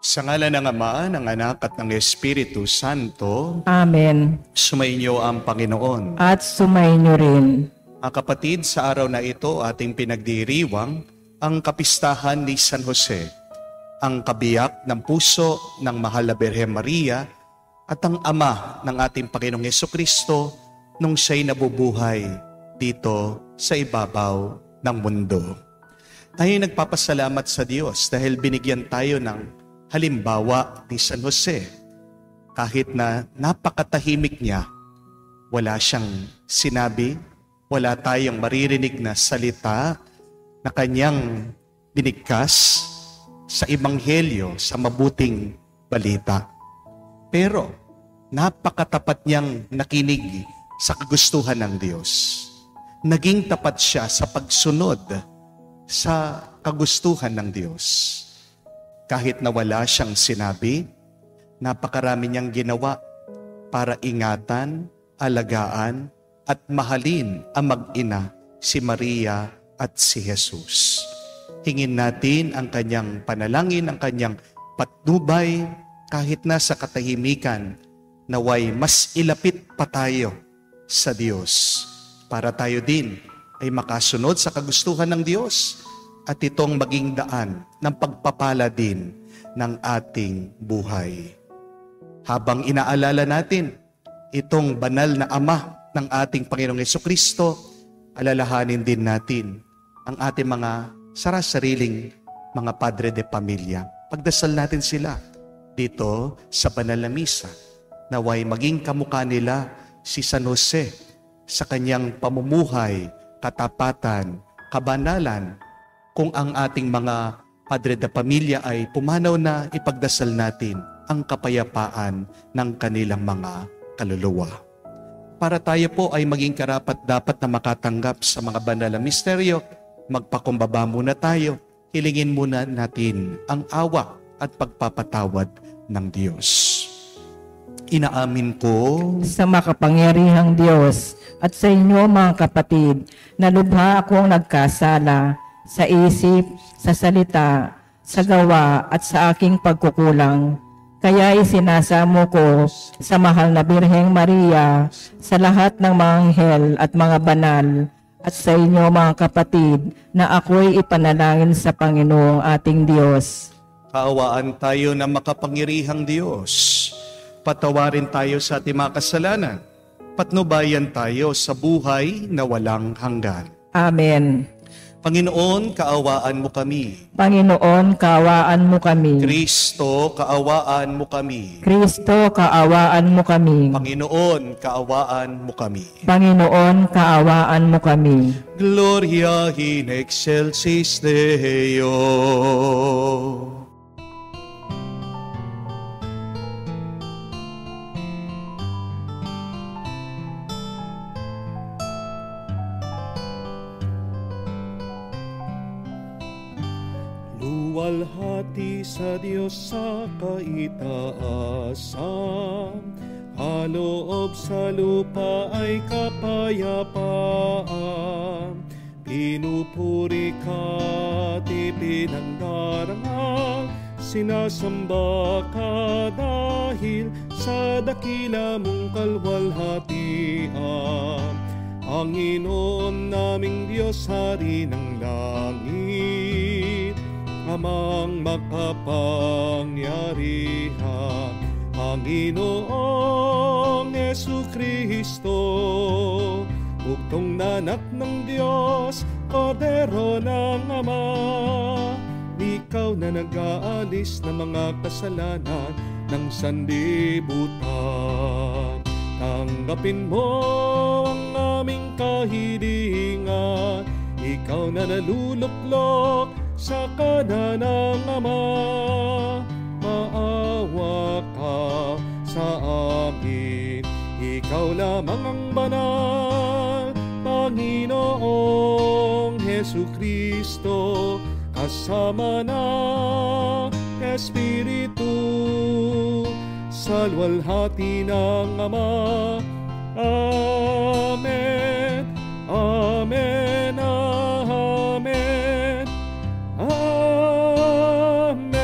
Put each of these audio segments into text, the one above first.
Sa ngalan ng Ama, ng Anak at ng Espiritu Santo, Amen. sumainyo ang Panginoon. At sumainyo rin. Mga kapatid, sa araw na ito ating pinagdiriwang ang kapistahan ni San Jose, ang kabiyak ng puso ng Mahal na Birhen Maria at ang Ama ng ating Panginoong Jesucristo nung siya'y nabubuhay dito sa ibabaw ng mundo. Tayo nagpapasalamat sa Diyos dahil binigyan tayo ng halimbawa ni San Jose. Kahit na napakatahimik niya, wala siyang sinabi, wala tayong maririnig na salita na kanyang binigkas sa Ebanghelyo, sa mabuting balita. Pero napakatapat niyang nakinig sa kagustuhan ng Diyos. Naging tapat siya sa pagsunod sa kagustuhan ng Diyos. Kahit na wala siyang sinabi, napakarami niyang ginawa para ingatan, alagaan, at mahalin ang mag-ina, si Maria at si Jesus. Hingin natin ang kanyang panalangin, ang kanyang patnubay, kahit na sa katahimikan, naway mas ilapit pa tayo sa Diyos para tayo din ay makasunod sa kagustuhan ng Diyos at itong maging daan ng pagpapala din ng ating buhay. Habang inaalala natin itong banal na Ama ng ating Panginoong Jesucristo, alalahanin din natin ang ating mga sarasariling mga padre de pamilya. Pagdasal natin sila dito sa banal na misa, naway maging kamukha nila si San Jose sa kanyang pamumuhay, katapatan, kabanalan. Kung ang ating mga padre de pamilya ay pumanaw na, ipagdasal natin ang kapayapaan ng kanilang mga kaluluwa. Para tayo po ay maging karapat-dapat na makatanggap sa mga banal na misteryo, magpakumbaba muna tayo, hilingin muna natin ang awa at pagpapatawad ng Diyos. Inaamin ko Sa makapangyarihang Diyos at sa inyo mga kapatid, na lubha akong nagkasala sa isip, sa salita, sa gawa at sa aking pagkukulang. Kaya'y sinasamo ko sa Mahal na Birheng Maria, sa lahat ng mga anghel at mga banal, at sa inyo mga kapatid, na ako'y ipanalangin sa Panginoong ating Diyos. kaawaan tayo ng makapangyarihang Diyos. Patawarin tayo sa ating mga kasalanan. Patnubayan tayo sa buhay na walang hanggan. Amen. Panginoon, kaawaan mo kami. Panginoon, kaawaan mo kami. Kristo, kaawaan mo kami. Kristo, kaawaan mo kami. Panginoon, kaawaan mo kami. Panginoon, kaawaan mo kami. Gloria in excelsis Deo. Luwalhati sa Diyos sa kaitaasan, kaloob sa lupa ay kapayapaan. Pinupuri ka at ipinangdarama, sinasamba ka dahil sa dakila mong kalwalhatian. Panginoon naming Diyos, Hari ng langit, Amang makapangyarihan, Panginoong Jesucristo, bugtong na anak ng Diyos, Kordero ng Ama. Ikaw na nag-aalis ng mga kasalanan ng sanlibutan. Tanggapin mo ang aming kahilingan, ikaw na naluluklok sa kanan ng Ama. Maawa ka sa amin, ikaw lamang ang banal, Panginoong Jesucristo, kasama ng Espiritu, sa luwalhati ng Ama. Amen. Amen. Amen. Amen.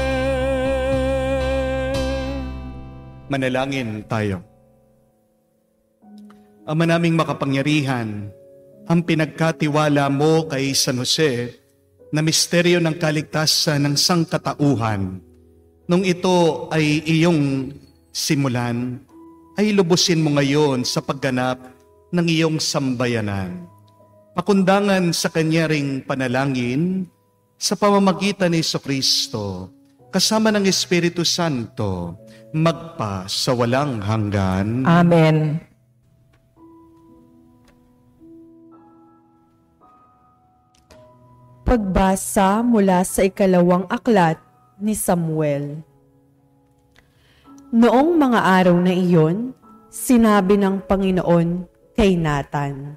Manalangin tayo. Ama naming makapangyarihan, ang pinagkatiwala mo kay San Jose na misteryo ng kaligtasan ng sangkatauhan, nung ito ay iyong simulan, ay lubusin mo ngayon sa pagganap ng iyong sambayanan. Pakundangan sa kanya ring panalangin sa pamamagitan ni Jesucristo, kasama ng Espiritu Santo, magpa sa walang hanggan. Amen. Pagbasa mula sa ikalawang aklat ni Samuel. Noong mga araw na iyon, sinabi ng Panginoon kay Nathan,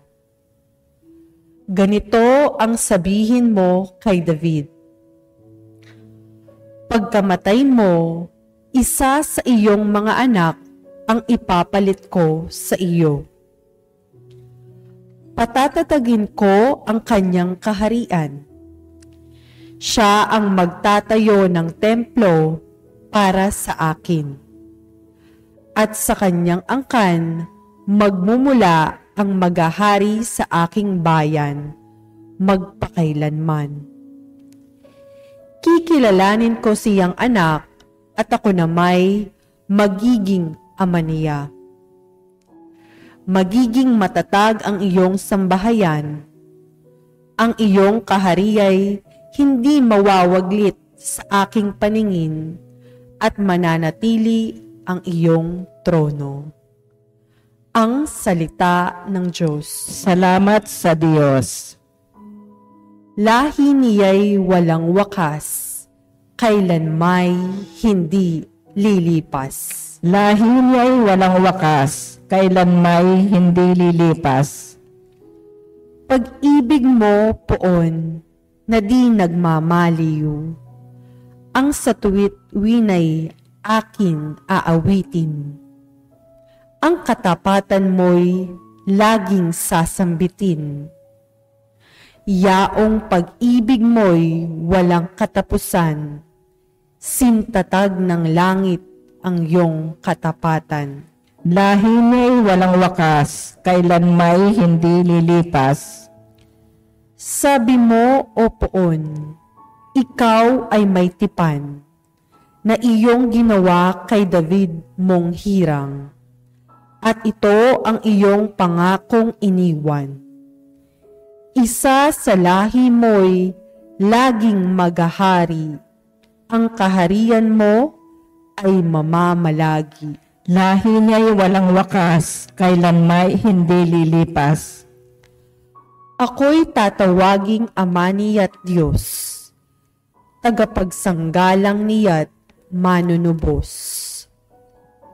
"Ganito ang sabihin mo kay David. Pagkamatay mo, isa sa iyong mga anak ang ipapalit ko sa iyo. Patatatagin ko ang kanyang kaharian. Siya ang magtatayo ng templo para sa akin. At sa kanyang angkan, magmumula ang maghahari sa aking bayan, magpakailanman. Kikilalanin ko siyang anak at ako na may magiging ama niya. Magiging matatag ang iyong sambahayan. Ang iyong kahariay hindi mawawaglit sa aking paningin at mananatili ang iyong trono." Ang salita ng Diyos. Salamat sa Diyos. Lahi niya'y walang wakas, kailanmay hindi lilipas. Lahi niya'y walang wakas, kailanmay hindi lilipas. Pag-ibig mo poon, na di nagmamaliw. Ang sa tuwit winay akin aawitin. Ang katapatan mo'y laging sasambitin. Yaong pag-ibig mo'y walang katapusan. Sintatag ng langit ang iyong katapatan. Lahi niya'y walang wakas, kailanmay hindi lilipas. Sabi mo, O poon, ikaw ay may tipan, na iyong ginawa kay David mong hirang, at ito ang iyong pangakong iniwan. Isa sa lahi mo'y laging maghahari, ang kaharian mo ay mamamalagi. Lahi niya'y walang wakas, kailanmay hindi lilipas. Ako'y tatawaging Ama niya't Diyos, tagapagsanggalang niya't manunubos.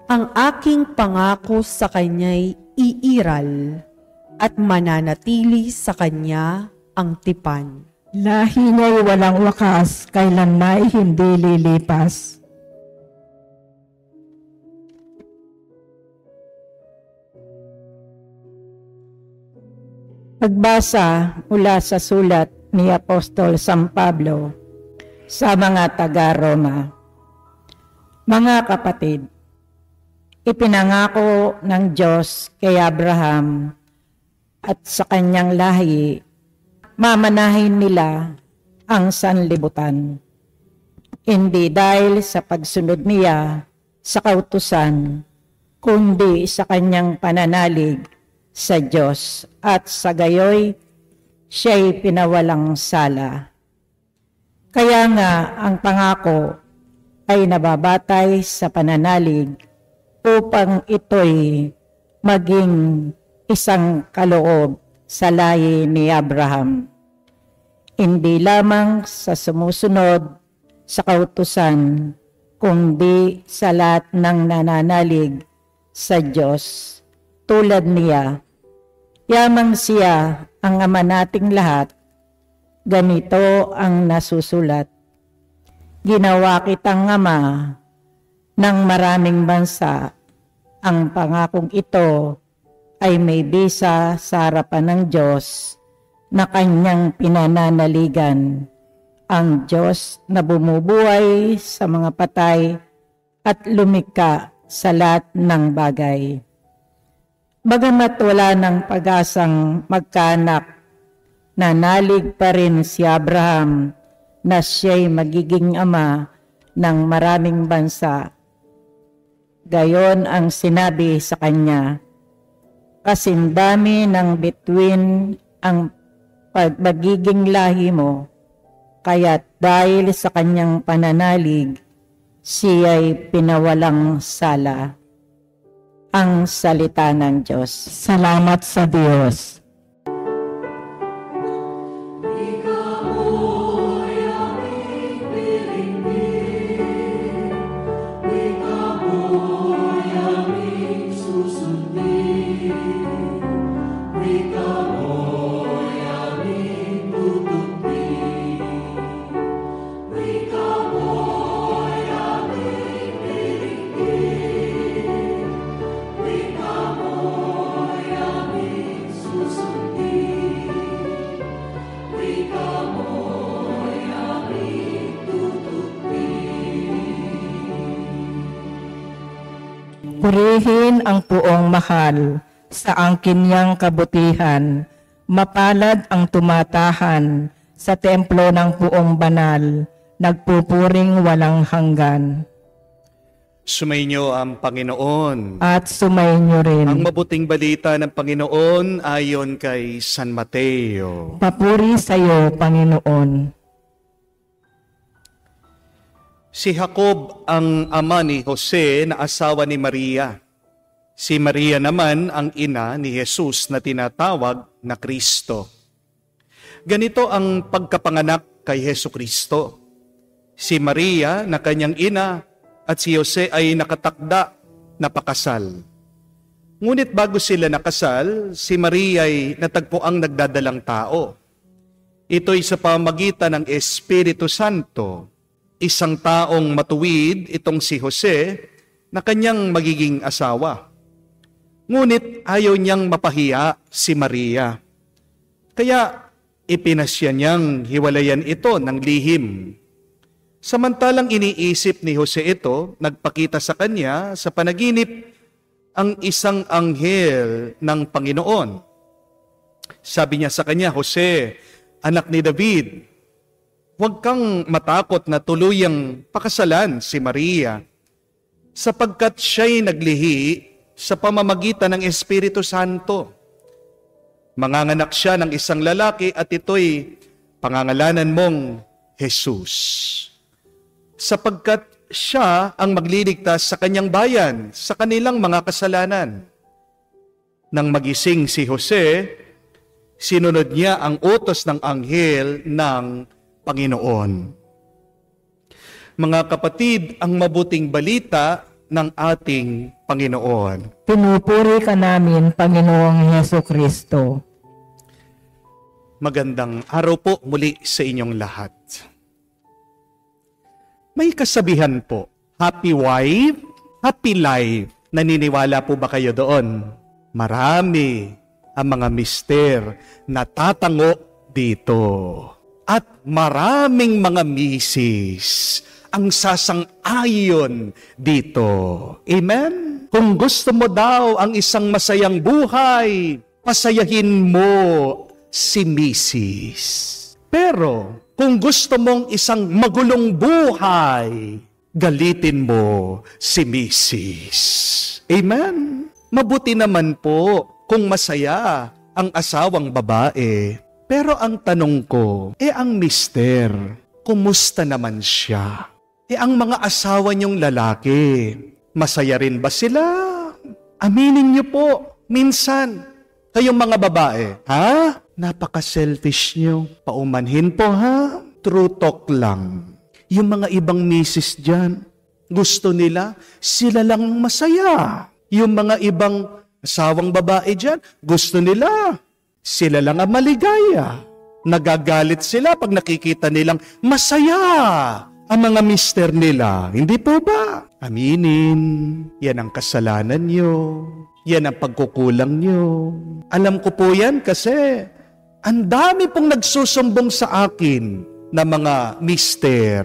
Ang aking pangako sa Kanya'y iiral at mananatili sa Kanya ang tipan. Lahi niya'y walang wakas, kailanmay hindi lilipas. Pagbasa mula sa sulat ni Apostol San Pablo sa mga taga-Roma. Mga kapatid, ipinangako ng Diyos kay Abraham at sa kanyang lahi, mamanahin nila ang sanlibutan. Hindi dahil sa pagsunod niya sa kautusan, kundi sa kanyang pananalig sa Diyos at sa gayoy siya'y pinawalang sala. Kaya nga ang pangako ay nababatay sa pananalig upang ito'y maging isang kaloob sa lahi ni Abraham. Hindi lamang sa sumusunod sa kautusan, kundi sa lahat ng nananalig sa Diyos tulad niya. Yamang siya ang ama nating lahat. Ganito ang nasusulat. Ginawa kitang ama ng maraming bansa. Ang pangakong ito ay may bisa sa harapan ng Diyos na kanyang pinananaligan. Ang Diyos na bumubuhay sa mga patay at lumikha sa lahat ng bagay. Bagamat wala ng pag-asang magkaanak, nanalig pa rin si Abraham na siya'y magiging ama ng maraming bansa. Gayon ang sinabi sa kanya, kasindami ng bituin ang magiging lahi mo, kaya't dahil sa kanyang pananalig, siya'y pinawalang sala. Ang salita ng Diyos. Salamat sa Diyos. Purihin ang puong mahal sa angkin niyang kabutihan, mapalad ang tumatahan sa templo ng puong banal, nagpupuring walang hanggan. Sumainyo ang Panginoon. At sumainyo rin. Ang mabuting balita ng Panginoon ayon kay San Mateo. Papuri sa iyo, Panginoon. Si Jacob ang ama ni Jose na asawa ni Maria. Si Maria naman ang ina ni Jesus na tinatawag na Kristo. Ganito ang pagkapanganak kay Jesucristo. Si Maria na kanyang ina at si Jose ay nakatakda na pakasal. Ngunit bago sila nakasal, si Maria ay natagpuang nagdadalang tao. Ito'y sa pamamagitan ng Espiritu Santo. Isang taong matuwid itong si Jose na kanyang magiging asawa. Ngunit ayaw niyang mapahiya si Maria. Kaya ipinasya niyang hiwalayan ito ng lihim. Samantalang iniisip ni Jose ito, nagpakita sa kanya sa panaginip ang isang anghel ng Panginoon. Sabi niya sa kanya, Jose, anak ni David, huwag kang matakot na tuluyang pakasalan si Maria, sapagkat siya'y naglihi sa pamamagitan ng Espiritu Santo. Manganganak siya ng isang lalaki at ito'y pangangalanan mong Jesus, sapagkat siya ang magliligtas sa kanyang bayan sa kanilang mga kasalanan. Nang magising si Jose, sinunod niya ang utos ng anghel ng Panginoon. Mga kapatid, ang mabuting balita ng ating Panginoon. Pinupuri ka namin, Panginoong Hesukristo. Magandang araw po muli sa inyong lahat. May kasabihan po, happy wife, happy life. Naniniwala po ba kayo doon? Marami ang mga mister na tatango dito. At maraming mga misis ang sasang-ayon dito. Amen? Kung gusto mo daw ang isang masayang buhay, pasayahin mo si misis. Pero kung gusto mong isang magulong buhay, galitin mo si misis. Amen? Mabuti naman po kung masaya ang asawang babae. Pero ang tanong ko, ang mister, kumusta naman siya? Ang mga asawa niyong lalaki, masaya rin ba sila? Aminin niyo po, minsan, kayong mga babae, ha? Napaka-selfish niyo. Paumanhin po, ha? True talk lang. Yung mga ibang misis dyan, gusto nila, sila lang masaya. Yung mga ibang asawang babae dyan, gusto nila, sila lang ang maligaya. Nagagalit sila pag nakikita nilang masaya ang mga mister nila. Hindi po ba? Aminin. Yan ang kasalanan nyo. Yan ang pagkukulang nyo. Alam ko po yan kasi ang dami pong nagsusumbong sa akin na mga mister.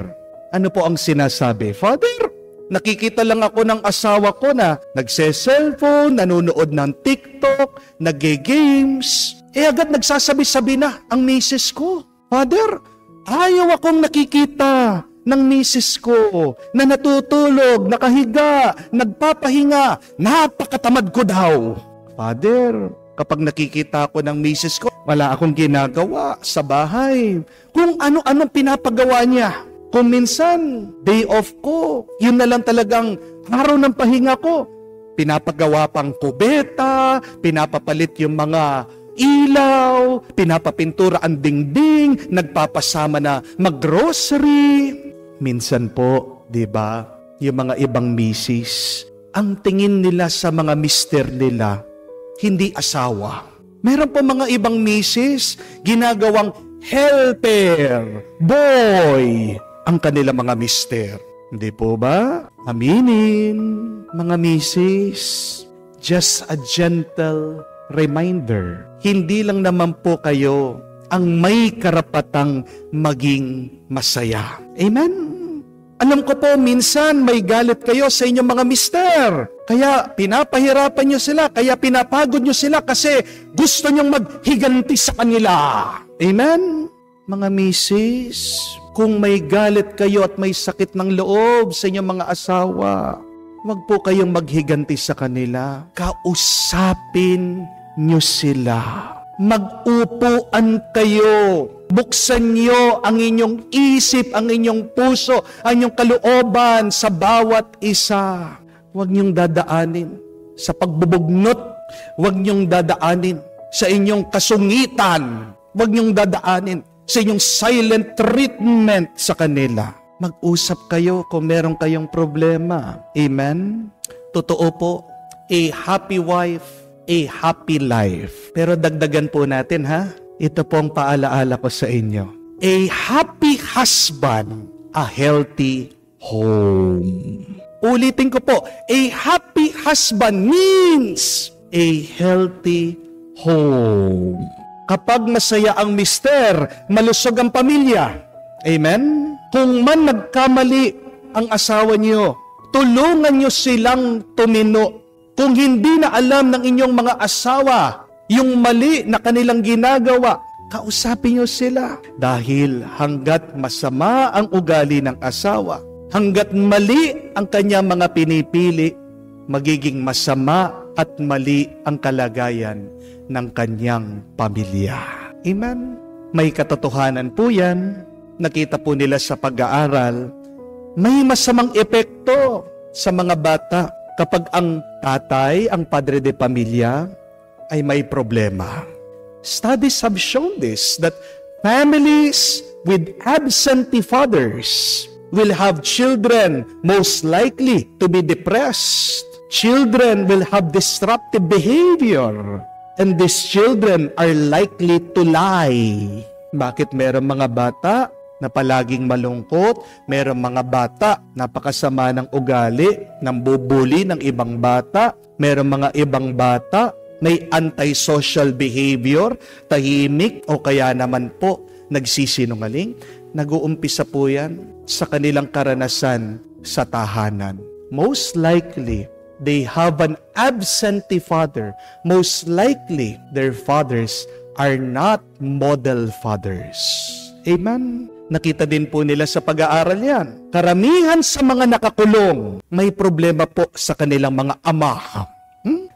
Ano po ang sinasabi? Father, Nakikita lang ako ng asawa ko na nagse-cellphone, nanonood ng TikTok, nag-games. Agad nagsasabi-sabi na ang misis ko. Father, ayaw akong nakikita ng misis ko na natutulog, nakahiga, nagpapahinga. Napakatamad ko daw. Father, kapag nakikita ako ng misis ko, wala akong ginagawa sa bahay. Kung ano-anong pinapagawa niya. Kung minsan, day off ko, yun na lang talagang araw ng pahinga ko. Pinapagawa pang kubeta, pinapapalit yung mga ilaw, pinapapintura ang dingding, nagpapasama na mag-grocery. Minsan po, di ba, yung mga ibang misis, ang tingin nila sa mga mister nila, hindi asawa. Meron po mga ibang misis, ginagawang helper, boy, ang kanila mga mister. Hindi po ba? Aminin, mga misis, just a gentle reminder. Hindi lang naman po kayo ang may karapatang maging masaya. Amen? Alam ko po, minsan may galit kayo sa inyong mga mister. Kaya pinapahirapan nyo sila, kaya pinapagod nyo sila kasi gusto nyong maghiganti sa kanila. Amen? Mga misis, kung may galit kayo at may sakit ng loob sa inyong mga asawa, huwag po kayong maghiganti sa kanila. Kausapin nyo sila. Mag-upuan kayo. Buksan nyo ang inyong isip, ang inyong puso, ang inyong kalooban sa bawat isa. Huwag nyong dadaanin sa pagbubugnot. Huwag nyong dadaanin sa inyong kasungitan. Huwag nyong dadaanin sa inyong silent treatment sa kanila. Mag-usap kayo kung meron kayong problema. Amen? Totoo po, a happy wife, a happy life. Pero dagdagan po natin ha. Ito po ang paalaala ko sa inyo. A happy husband, a healthy home. Ulitin ko po, a happy husband means a healthy home. Kapag masaya ang mister, malusog ang pamilya. Amen? Kung man nagkamali ang asawa niyo, tulungan niyo silang tumino. Kung hindi na alam ng inyong mga asawa yung mali na kanilang ginagawa, kausapin niyo sila. Dahil hanggat masama ang ugali ng asawa, hanggat mali ang kanyang mga pinipili, magiging masama at mali ang kalagayan ng kanyang pamilya. Amen? May katotohanan po yan. Nakita po nila sa pag-aaral, may masamang epekto sa mga bata kapag ang tatay, ang padre de pamilya, ay may problema. Studies have shown this, that families with absentee fathers will have children most likely to be depressed. Children will have disruptive behavior. And these children are likely to lie. Bakit meron mga bata na palaging malungkot? Meron mga bata napakasama ng ugali, nang bubuli ng ibang bata. Meron mga ibang bata may antisocial behavior, tahimik o kaya naman po nagsisinungaling. Nag-uumpisa po yan sa kanilang karanasan sa tahanan. Most likely, they have an absentee father. Most likely, their fathers are not model fathers. Amen? Nakita din po nila sa pag-aaral yan. Karamihan sa mga nakakulong, may problema po sa kanilang mga ama.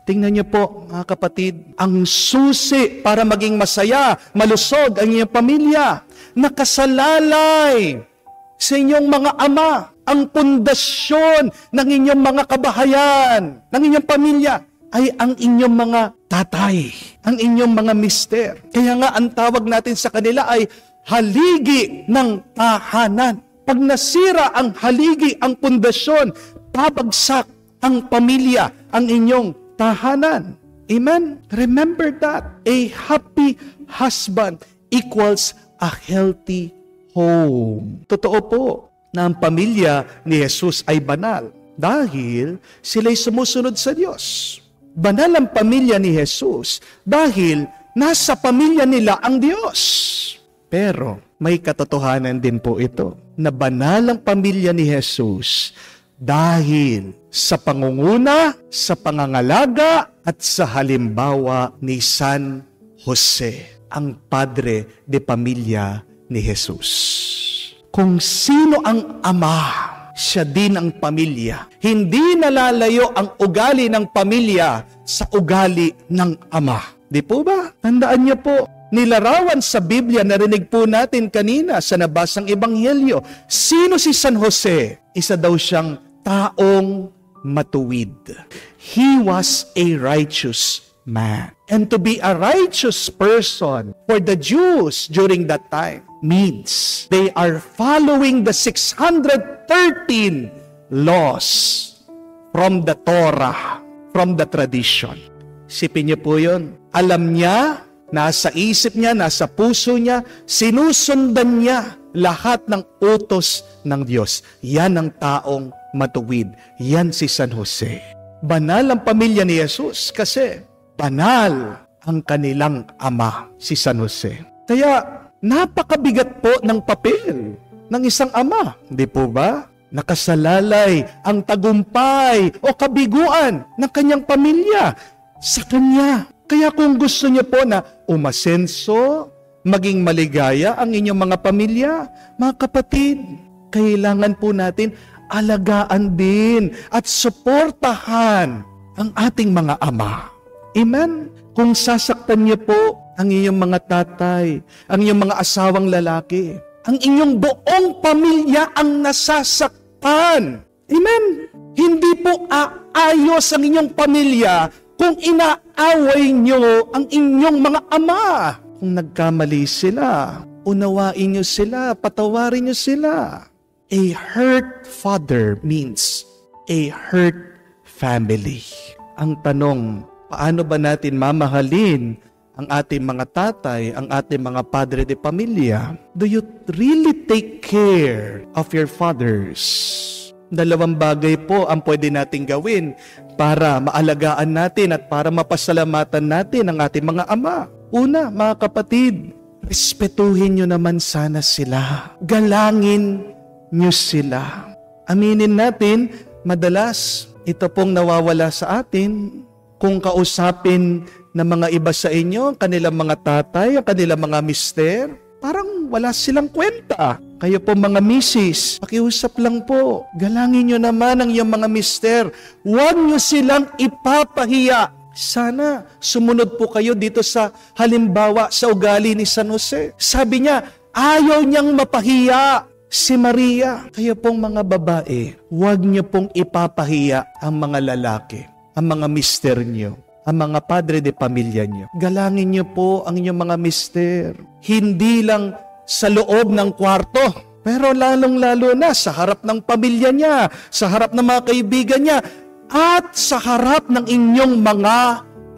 Tingnan niyo po, mga kapatid, ang susi para maging masaya, malusog ang inyong pamilya, nakasalalay sa inyong mga ama. Ang pundasyon ng inyong mga kabahayan, ng inyong pamilya, ay ang inyong mga tatay, ang inyong mga mister. Kaya nga ang tawag natin sa kanila ay haligi ng tahanan. Pag nasira ang haligi, ang pundasyon, babagsak ang pamilya, ang inyong tahanan. Amen? Remember that. A happy husband equals a healthy home. Totoo po na ang pamilya ni Jesus ay banal dahil sila'y sumusunod sa Diyos. Banal ang pamilya ni Jesus dahil nasa pamilya nila ang Diyos. Pero may katotohanan din po ito na banal ang pamilya ni Jesus dahil sa pangunguna, sa pangangalaga, at sa halimbawa ni San Jose, ang padre de pamilya ni Jesus. Kung sino ang ama, siya din ang pamilya. Hindi nalalayo ang ugali ng pamilya sa ugali ng ama. Di po ba? Tandaan niyo po, nilarawan sa Biblia, narinig po natin kanina sa nabasang ebanghelyo. Sino si San Jose? Isa daw siyang taong matuwid. He was a righteous man. And to be a righteous person for the Jews during that time means they are following the 613 laws from the Torah, from the tradition. Sipin niyo po yun. Alam niya, nasa isip niya, nasa puso niya, sinusundan niya lahat ng utos ng Diyos. Yan ang taong matuwid. Yan si San Jose. Banal ang pamilya ni Jesus kasi banal ang kanilang ama, si San Jose. Kaya napakabigat po ng papel ng isang ama. Hindi po ba? Nakasalalay ang tagumpay o kabiguan ng kanyang pamilya sa kanya. Kaya kung gusto niyo po na umasenso, maging maligaya ang inyong mga pamilya, mga kapatid, kailangan po natin alagaan din at suportahan ang ating mga ama. Amen? Kung sasaktan niyo po ang inyong mga tatay, ang inyong mga asawang lalaki, ang inyong buong pamilya ang nasasaktan. Amen? Hindi po aayos ang inyong pamilya kung inaaway niyo ang inyong mga ama. Kung nagkamali sila, unawain niyo sila, patawarin niyo sila. A hurt father means a hurt family. Ang tanong, paano ba natin mamahalin ang ating mga tatay, ang ating mga padre de pamilya? Do you really take care of your fathers? Dalawang bagay po ang pwede nating gawin para maalagaan natin at para mapasalamatan natin ang ating mga ama. Una, mga kapatid, respetuhin nyo naman sana sila. Galangin nyo sila. Aminin natin, madalas ito pong nawawala sa atin. Kung kausapin ng mga iba sa inyo, kanilang mga tatay, kanilang mga mister, parang wala silang kwenta. Kayo po mga misis, pakiusap lang po. Galangin nyo naman ang iyong mga mister. Huwag nyo silang ipapahiya. Sana sumunod po kayo dito sa halimbawa sa ugali ni San Jose. Sabi niya, ayaw niyang mapahiya si Maria. Kayo pong mga babae, huwag niyo pong ipapahiya ang mga lalaki, ang mga mister niyo, ang mga padre de pamilya niyo. Galangin niyo po ang inyong mga mister. Hindi lang sa loob ng kwarto, pero lalong-lalo na sa harap ng pamilya niya, sa harap ng mga kaibigan niya, at sa harap ng inyong mga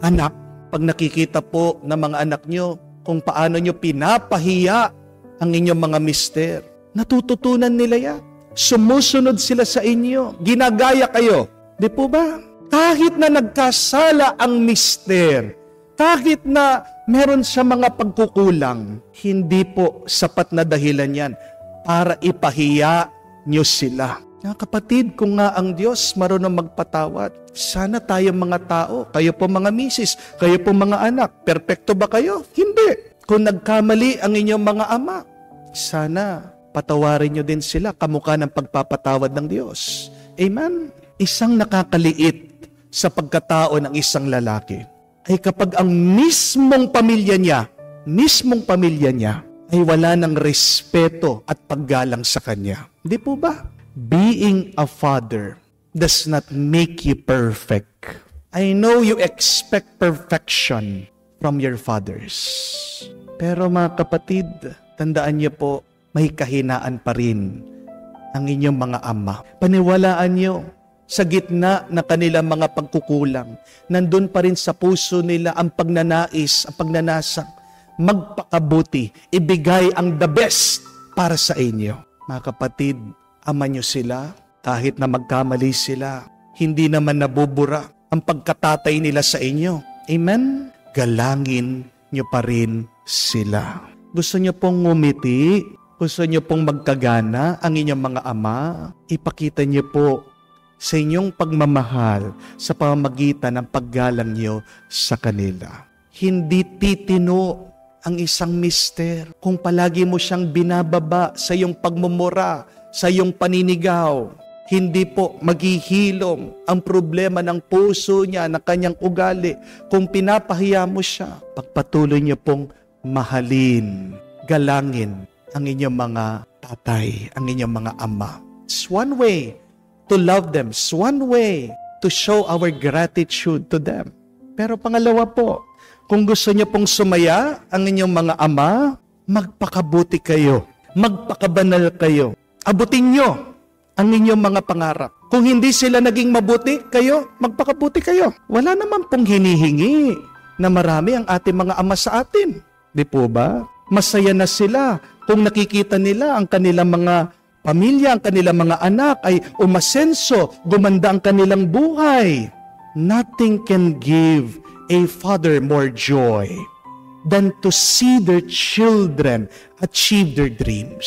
anak. Pag nakikita po ng mga anak niyo kung paano niyo pinapahiya ang inyong mga mister, natututunan nila yan. Sumusunod sila sa inyo. Ginagaya kayo. Di po ba? Kahit na nagkasala ang mister, kahit na meron siya mga pagkukulang, hindi po sapat na dahilan yan para ipahiya nyo sila. Mga kapatid, kung nga ang Diyos marunong magpatawad, sana tayong mga tao, kayo po mga misis, kayo po mga anak, perpekto ba kayo? Hindi. Kung nagkamali ang inyong mga ama, sana patawarin nyo din sila kamukha ng pagpapatawad ng Diyos. Amen? Isang nakakaliit sa pagkatao ng isang lalaki ay kapag ang mismong pamilya niya ay wala ng respeto at paggalang sa kanya. Di po ba? Being a father does not make you perfect. I know you expect perfection from your fathers. Pero mga kapatid, tandaan niyo po, may kahinaan pa rin ang inyong mga ama. Paniwalaan niyo, sa gitna na kanilang mga pagkukulang, nandun pa rin sa puso nila ang pagnanais, ang pagnanasang magpakabuti, ibigay ang the best para sa inyo. Mga kapatid, ama nyo sila, kahit na magkamali sila, hindi naman nabubura ang pagkatatay nila sa inyo. Amen? Galangin nyo pa rin sila. Gusto nyo pong ngumiti? Gusto nyo pong magkagana ang inyong mga ama? Ipakita nyo po sa inyong pagmamahal sa pamamagitan ng paggalang niyo sa kanila. Hindi titino ang isang mister kung palagi mo siyang binababa sa iyong pagmumura, sa iyong paninigaw. Hindi po maghihilom ang problema ng puso niya, ng kanyang ugali. Kung pinapahiya mo siya, pagpatuloy niyo pong mahalin, galangin ang inyong mga tatay, ang inyong mga ama. It's one way to love them. It's one way to show our gratitude to them. Pero pangalawa po, kung gusto niyo pong sumaya ang inyong mga ama, magpakabuti kayo, magpakabanal kayo. Abutin niyo ang inyong mga pangarap. Kung hindi sila naging mabuti kayo, magpakabuti kayo. Wala naman pong hinihingi na marami ang ating mga ama sa atin. Di po ba? Masaya na sila kung nakikita nila ang kanilang mga pamilya, ang kanilang mga anak ay umasenso, gumanda ang kanilang buhay. Nothing can give a father more joy than to see their children achieve their dreams.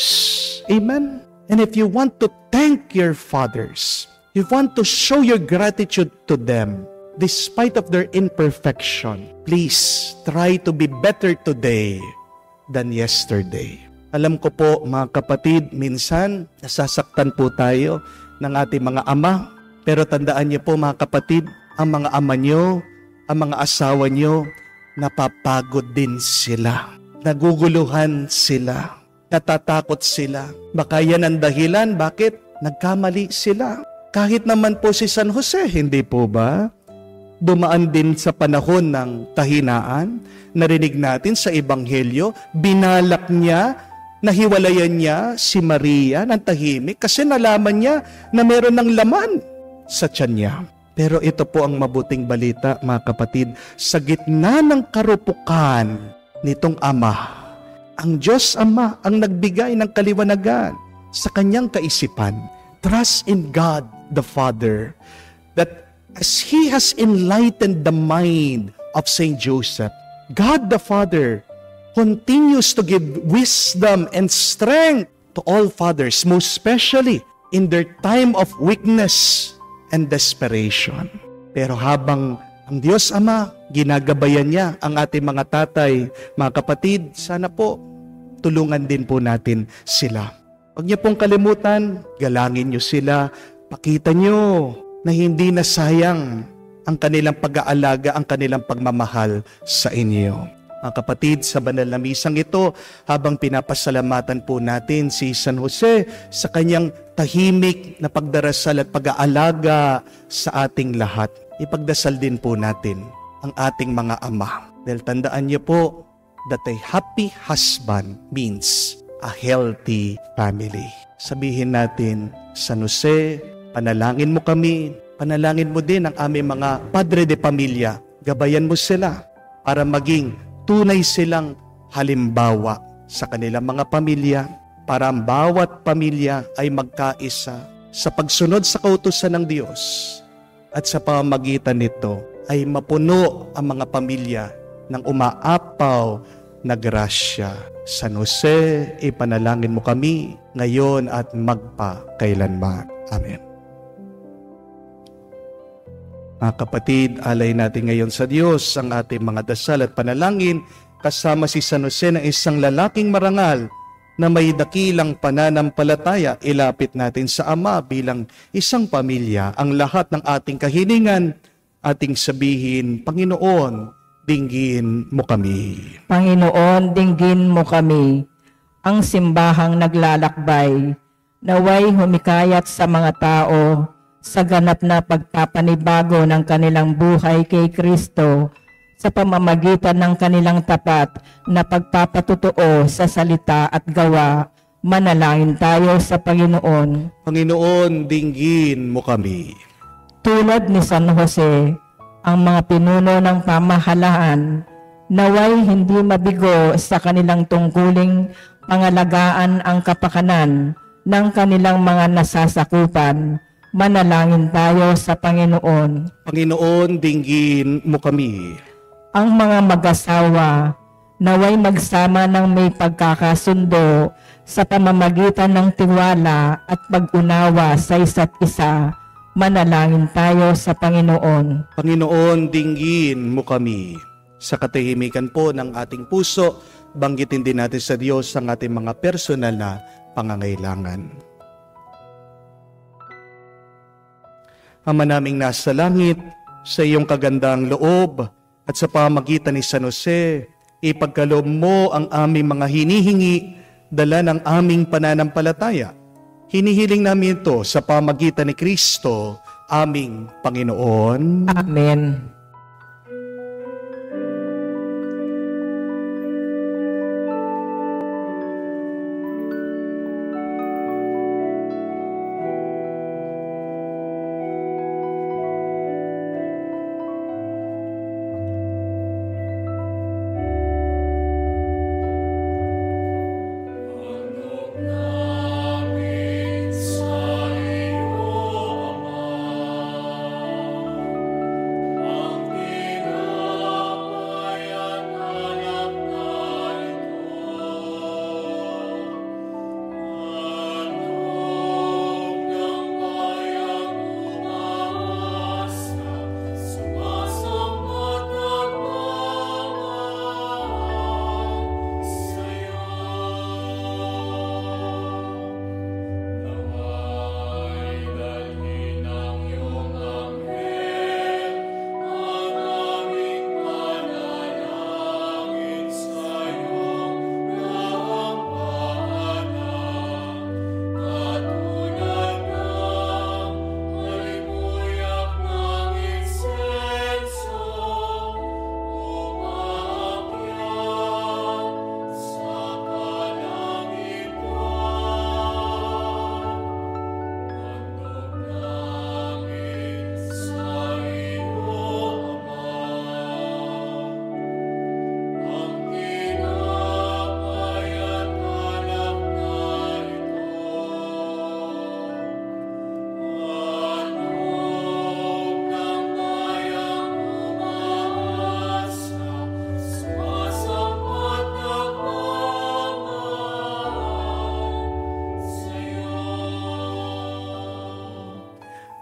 Amen? And if you want to thank your fathers, you want to show your gratitude to them, despite of their imperfection, please try to be better today than yesterday. Alam ko po mga kapatid, minsan nasasaktan po tayo ng ating mga ama. Pero tandaan niyo po mga kapatid, ang mga ama niyo, ang mga asawa niyo, napapagod din sila. Naguguluhan sila. Natatakot sila. Baka yan ang dahilan bakit nagkamali sila. Kahit naman po si San Jose, hindi po ba? Dumaan din sa panahon ng kahinaan. Narinig natin sa Ebanghelyo, binalak niya, nahiwalayan niya si Maria ng tahimik kasi nalaman niya na meron ng laman sa tiyan niya. Pero ito po ang mabuting balita, mga kapatid. Sa gitna ng karupukan nitong ama, ang Diyos Ama ang nagbigay ng kaliwanagan sa kanyang kaisipan. Trust in God the Father that as He has enlightened the mind of Saint Joseph, God the Father continues to give wisdom and strength to all fathers, most especially in their time of weakness and desperation. Pero habang ang Diyos Ama, ginagabayan niya ang ating mga tatay, mga kapatid, sana po tulungan din po natin sila. Huwag niyo pong kalimutan, galangin niyo sila, pakita niyo na hindi na sayang ang kanilang pag-aalaga, ang kanilang pagmamahal sa inyo. Mga kapatid, sa banal na misang ito, habang pinapasalamatan po natin si San Jose sa kanyang tahimik na pagdarasal at pag-aalaga sa ating lahat, ipagdasal din po natin ang ating mga ama. Dahil tandaan niyo po that a happy husband means a healthy family. Sabihin natin, San Jose, panalangin mo kami, panalangin mo din ang aming mga padre de pamilya. Gabayan mo sila para maging tunay silang halimbawa sa kanilang mga pamilya para ang bawat pamilya ay magkaisa sa pagsunod sa kautusan ng Diyos at sa pamamagitan nito ay mapuno ang mga pamilya ng umaapaw na grasya. San Jose, ipanalangin mo kami ngayon at magpakailanman. Amen. Mga kapatid, alay natin ngayon sa Diyos ang ating mga dasal at panalangin kasama si San Jose na isang lalaking marangal na may dakilang pananampalataya. Ilapit natin sa Ama bilang isang pamilya ang lahat ng ating kahilingan, ating sabihin, Panginoon, dinggin mo kami. Panginoon, dinggin mo kami. Ang simbahang naglalakbay, naway humikayat sa mga tao sa ganap na pagpapanibago ng kanilang buhay kay Kristo sa pamamagitan ng kanilang tapat na pagpapatutuo sa salita at gawa. Manalangin tayo sa Panginoon. Panginoon, dinggin mo kami. Tulad ni San Jose, ang mga pinuno ng pamahalaan naway hindi mabigo sa kanilang tungkuling pangalagaan ang kapakanan ng kanilang mga nasasakupan. Manalangin tayo sa Panginoon. Panginoon, dinggin mo kami. Ang mga mag-asawa naway magsama ng may pagkakasundo sa pamamagitan ng tiwala at pag-unawa sa isa't isa. Manalangin tayo sa Panginoon. Panginoon, dinggin mo kami. Sa katahimikan po ng ating puso, banggitin din natin sa Diyos ang ating mga personal na pangangailangan. Ama naming nasa langit, sa iyong kagandang loob at sa pamagitan ni San Jose, ipagkaloob mo ang aming mga hinihingi, dala ng aming pananampalataya. Hinihiling namin ito sa pamagitan ni Kristo, aming Panginoon. Amen.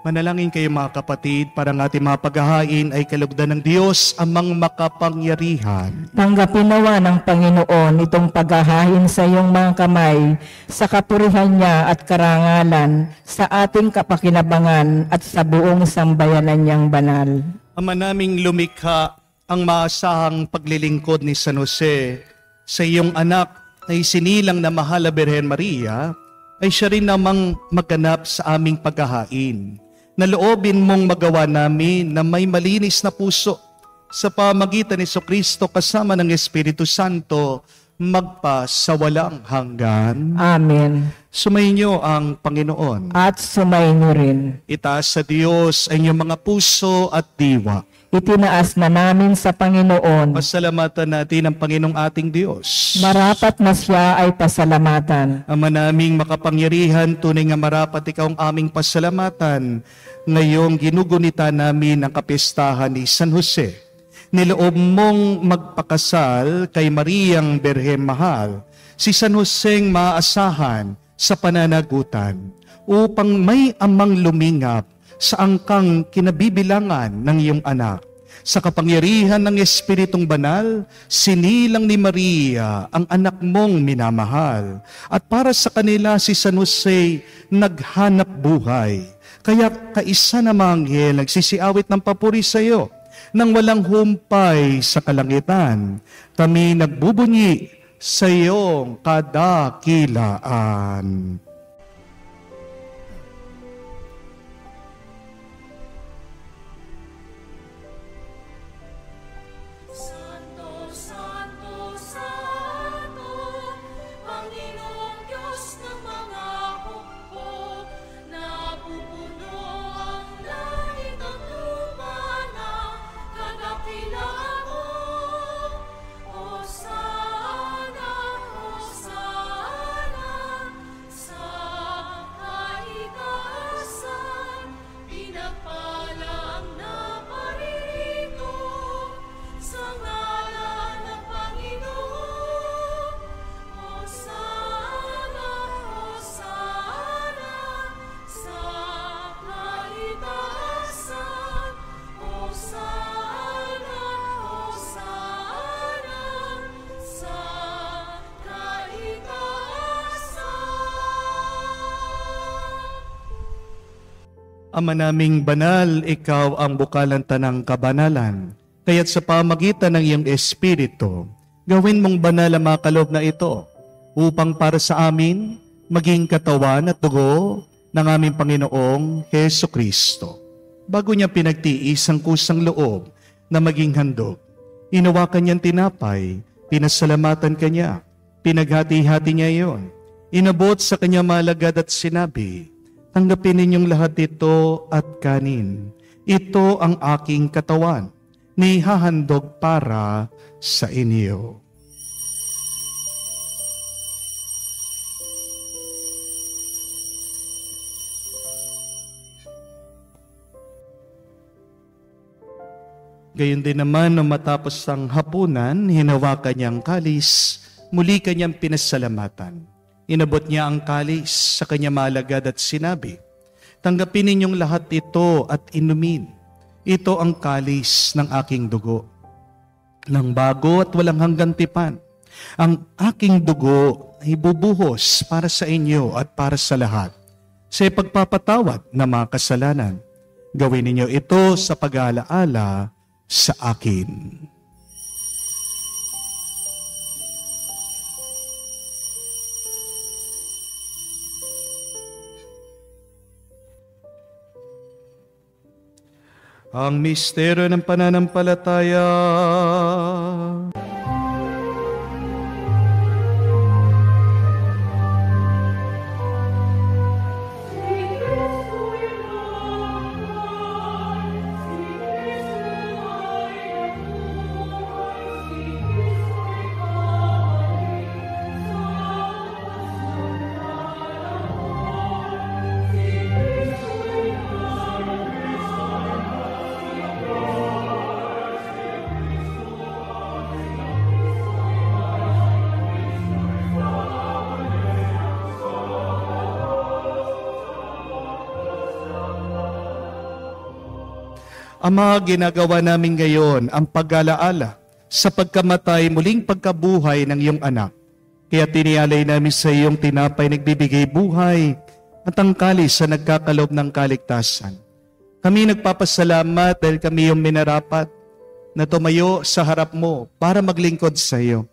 Manalangin kayo mga kapatid para ng ating mga paghahain ay kalugdan ng Diyos amang makapangyarihan. Tanggapin nawa ng Panginoon itong paghahain sa iyong mga kamay sa kapurihan niya at karangalan sa ating kapakinabangan at sa buong sambayanan niyang banal. Ama naming lumikha, ang maasahang paglilingkod ni San Jose sa iyong anak na isinilang na mahal na Birhen Maria ay siya rin namang maganap sa aming paghahain. Naloobin mong magawa namin na may malinis na puso sa pamagitan ni Kristo kasama ng Espiritu Santo magpa sa walang hanggan. Amen. Sumainyo ang Panginoon. At sumainyo rin. Itaas sa Diyos ang inyong mga puso at diwa. Itinaas na namin sa Panginoon. Pasalamatan natin ang Panginoong ating Diyos. Marapat na siya ay pasalamatan. Ama naming makapangyarihan, tunay nga marapat ikaw ang aming pasalamatan. Ngayong ginugunita namin ang kapistahan ni San Jose. Niloob mong magpakasal kay Mariang Birhen Mahal, si San Joseng maaasahan sa pananagutan upang may amang lumingap sa angkang kinabibilangan ng iyong anak. Sa kapangyarihan ng Espiritong Banal, sinilang ni Maria ang anak mong minamahal. At para sa kanila si San Jose naghanap buhay. Kaya kaisa na mga anghel nagsisiawit ng papuri sa iyo. Nang walang humpay sa kalangitan, kami nagbubunyi sa iyong kadakilaan. Ama naming banal, ikaw ang bukalan tanang kabanalan. Kaya't sa pamagitan ng iyong Espiritu, gawin mong banal ang mga kaloob na ito upang para sa amin maging katawan at dugo ng aming Panginoong Heso Kristo. Bago niya pinagtiis ang kusang loob na maging handog, inawakan niyang tinapay, pinasalamatan kanya, pinaghati-hati niya iyon, inabot sa kanya malagad at sinabi, tanggapin ninyong lahat ito at kanin. Ito ang aking katawan, nihahandog para sa inyo. Gayon din naman, nung matapos ang hapunan, hinawakan niya ang kalis, muli kanyang pinasalamatan. Inabot niya ang kalis sa kanya malagad at sinabi, tanggapin ninyong lahat ito at inumin. Ito ang kalis ng aking dugo, ng bago at walang hanggang tipan. Ang aking dugo ay bubuhos para sa inyo at para sa lahat, sa ipagpapatawad ng mga kasalanan. Gawin ninyo ito sa pag-aalaala sa akin. Ang misteryo ng pananampalataya. Ama, ginagawa namin ngayon ang pag-alaala sa pagkamatay muling pagkabuhay ng iyong anak. Kaya tinialay namin sa iyong tinapay nagbibigay buhay at ang kalis sa nagkakalob ng kaligtasan. Kami nagpapasalamat dahil kami yung minarapat na tumayo sa harap mo para maglingkod sa iyo.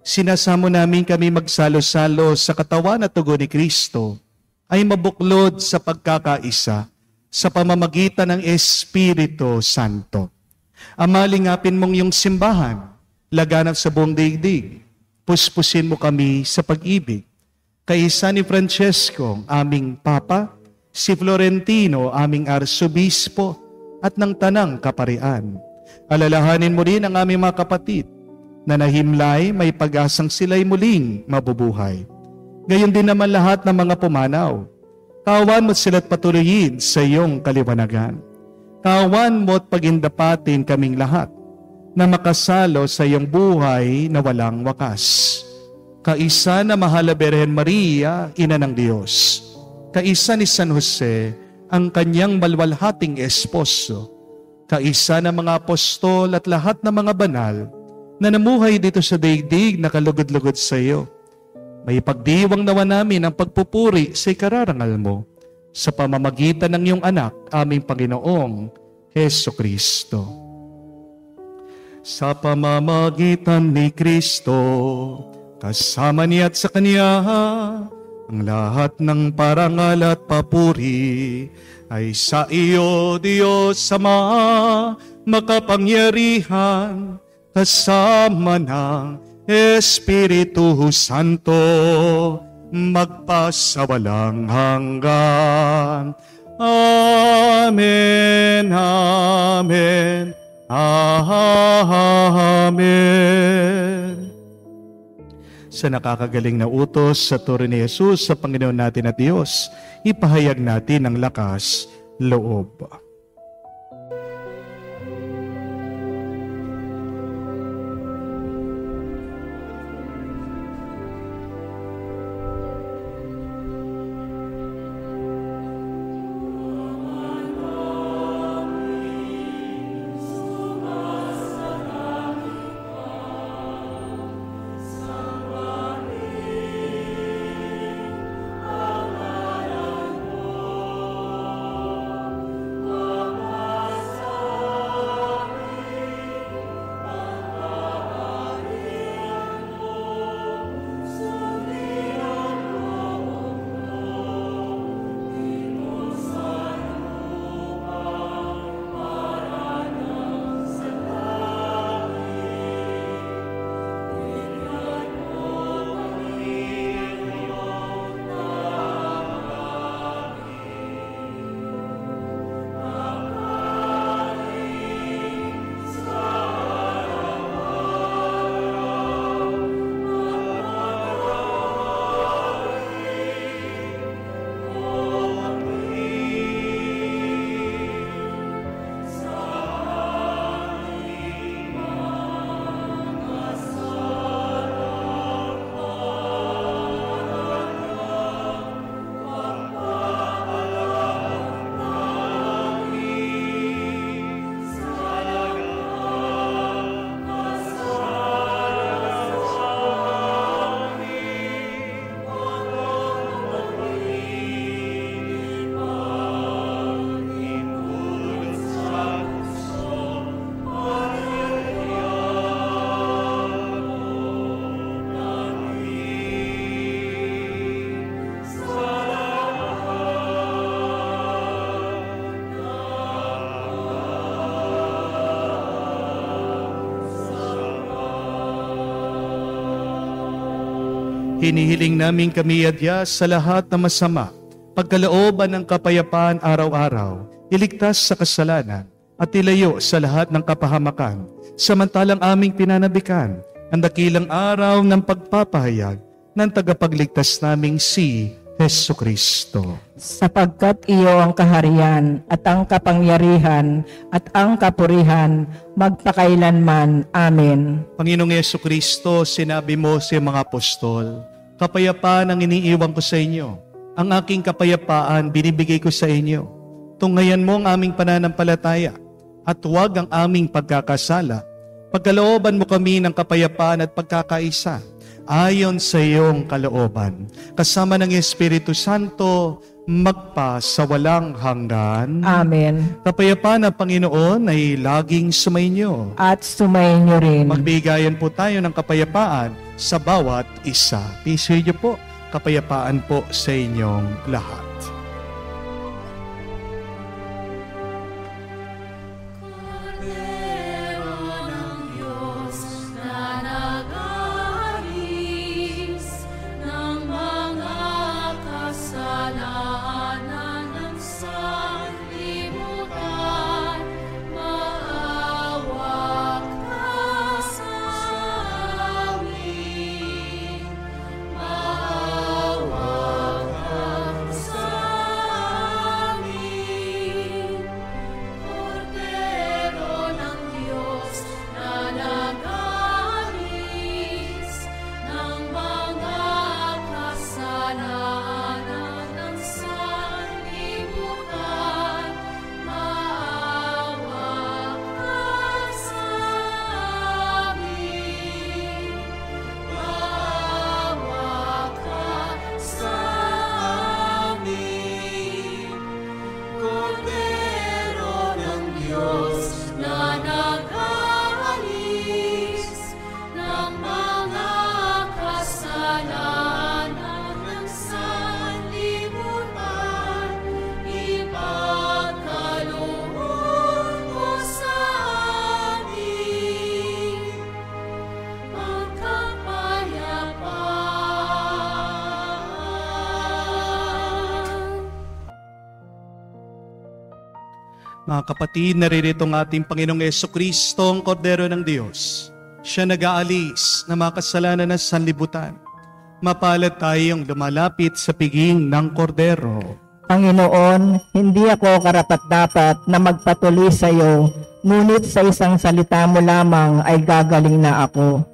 Sinasamo namin kami magsalo-salo sa katawan at tugo ni Kristo ay mabuklod sa pagkakaisa sa pamamagitan ng Espiritu Santo. Ama, lingapin mong iyong simbahan, laganap sa buong daigdig. Puspusin mo kami sa pag-ibig. Kaisa ni Francesco, aming Papa, si Florentino, aming Arsobispo, at ng Tanang Kaparian. Alalahanin mo rin ang aming mga kapatid na nahimlay, may pag-asang sila'y muling mabubuhay. Gayon din naman lahat ng mga pumanaw. Kawan mo't sila't patuloyin sa iyong kaliwanagan. Kawan mo't pagindapatin kaming lahat na makasalo sa iyong buhay na walang wakas. Kaisa na mahal na Birhen Maria, Ina ng Diyos. Kaisa ni San Jose, ang kanyang malwalhating esposo. Kaisa ng mga apostol at lahat ng mga banal na namuhay dito sa daigdig na kalugod-lugod sa iyo. May pagdiwang nawa namin ang pagpupuri sa ikararangal mo sa pamamagitan ng iyong anak, aming Panginoong Heso Kristo. Sa pamamagitan ni Kristo, kasama niya at sa Kanya, ang lahat ng parangal at papuri ay sa iyo, Diyos Ama, makapangyarihan, kasama ng Espiritu Santo, magpasawalang hanggan. Amen, amen, amen. Sa nakakagaling na utos sa turo ni Jesus sa Panginoon natin at Diyos, ipahayag natin ang lakas loob. Hinihiling namin kami adya sa lahat na masama, pagkalooban ng kapayapaan araw-araw, iligtas sa kasalanan, at ilayo sa lahat ng kapahamakan, samantalang aming pinanabikan ang dakilang araw ng pagpapahayag ng tagapagligtas naming si Hesu Kristo. Sapagkat iyo ang kaharian at ang kapangyarihan at ang kapurihan magpakailanman. Amen. Panginoong Hesu Kristo, sinabi mo sa mga apostol, kapayapaan ang iniiwan ko sa inyo. Ang aking kapayapaan binibigay ko sa inyo. Tunghayan mo ang aming pananampalataya at huwag ang aming pagkakasala. Pagkalooban mo kami ng kapayapaan at pagkakaisa ayon sa iyong kalooban. Kasama ng Espiritu Santo, magpa sa walang hanggan. Amen. Kapayapaan ng Panginoon ay laging sumainyo. At sumainyo rin. Magbigayan po tayo ng kapayapaan sa bawat isa. Piso niyo po, kapayapaan po sa inyong lahat. Mga kapatid, naririto ang ating Panginoong Jesucristo, ang Kordero ng Diyos. Siya nag-aalis na mga kasalanan ng sanlibutan. Mapalad tayong lumalapit sa piging ng Kordero. Panginoon, hindi ako karapat-dapat na magpatuloy sa iyo, ngunit sa isang salita mo lamang ay gagaling na ako.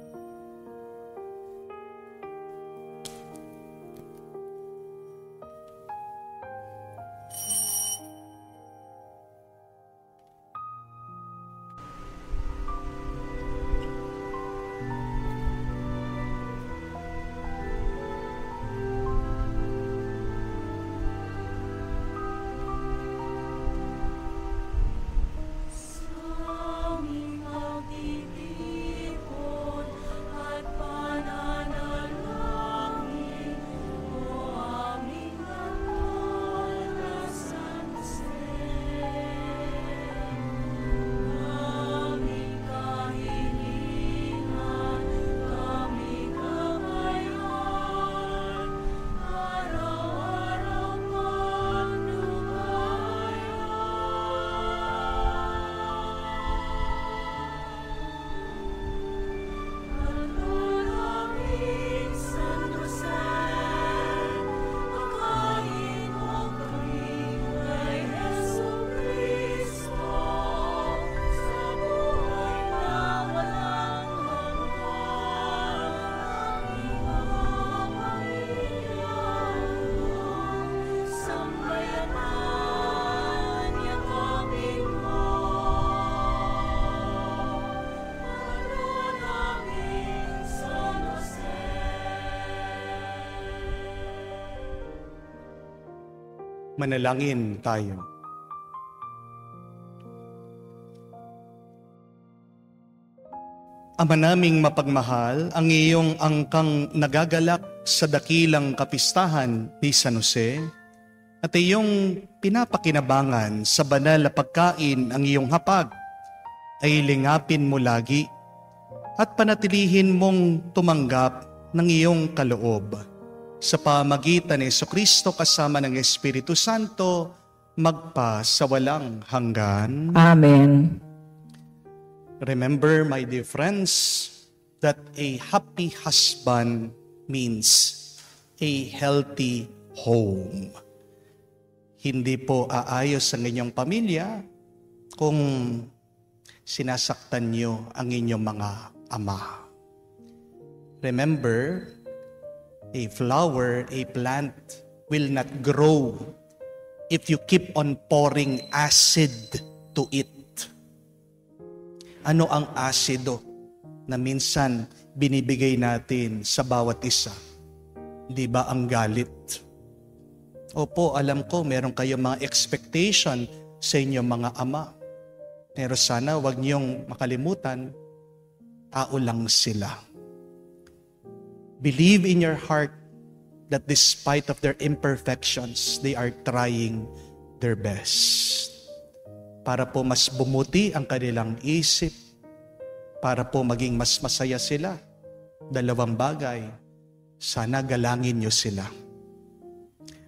Manalangin tayo. Ama naming mapagmahal, ang iyong angkang nagagalak sa dakilang kapistahan ni San Jose at iyong pinapakinabangan sa banal na pagkain ang iyong hapag ay lingapin mo lagi at panatilihin mong tumanggap ng iyong kaloob. Sa pamagitan ni Jesucristo kasama ng Espiritu Santo, magpa sa walang hanggan. Amen. Remember, my dear friends, that a happy husband means a healthy home. Hindi po aayos ang inyong pamilya kung sinasaktan niyo ang inyong mga ama. Remember, a flower, a plant will not grow if you keep on pouring acid to it. Ano ang asido na minsan binibigay natin sa bawat isa? Di ba ang galit? Opo, alam ko meron kayong mga expectation sa inyong mga ama. Pero sana wag niyong makalimutan, tao lang sila. Believe in your heart that despite of their imperfections, they are trying their best. Para po mas bumuti ang kanilang isip, para po maging mas masaya sila. Dalawang bagay, sana galangin niyo sila.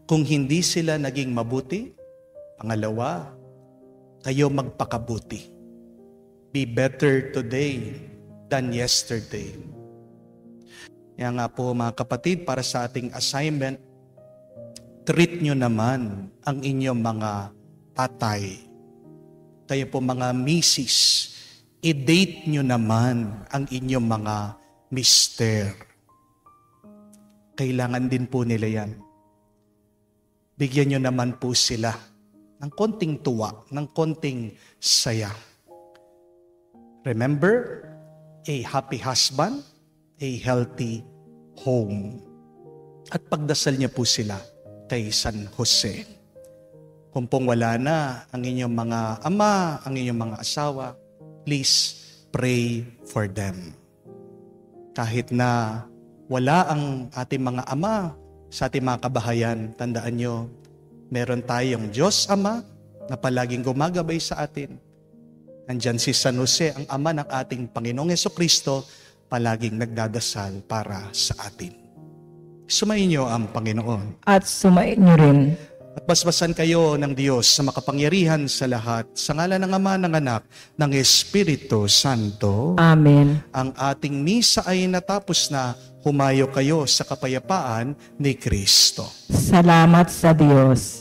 Kung hindi sila naging mabuti, pangalawa, kayo magpakabuti. Be better today than yesterday. Kaya nga po mga kapatid, para sa ating assignment, treat nyo naman ang inyong mga tatay. Kayo po mga misis, i-date nyo naman ang inyong mga mister. Kailangan din po nila yan. Bigyan nyo naman po sila ng konting tuwa, ng konting saya. Remember, a happy husband, a healthy home. At pagdasal niyo po sila kay San Jose. Kung pong wala na ang inyong mga ama, ang inyong mga asawa, please pray for them. Kahit na wala ang ating mga ama sa ating mga kabahayan, tandaan nyo, meron tayong Diyos Ama na palaging gumagabay sa atin. Nandyan si San Jose, ang ama ng ating Panginoong Jesucristo, palaging nagdadasal para sa atin. Sumayin niyo ang Panginoon. At sumain niyo rin. At basbasan kayo ng Diyos sa makapangyarihan sa lahat, sa ngalan ng Ama, ng Anak, ng Espiritu Santo. Amen. Ang ating misa ay natapos na. Humayo kayo sa kapayapaan ni Kristo. Salamat sa Diyos.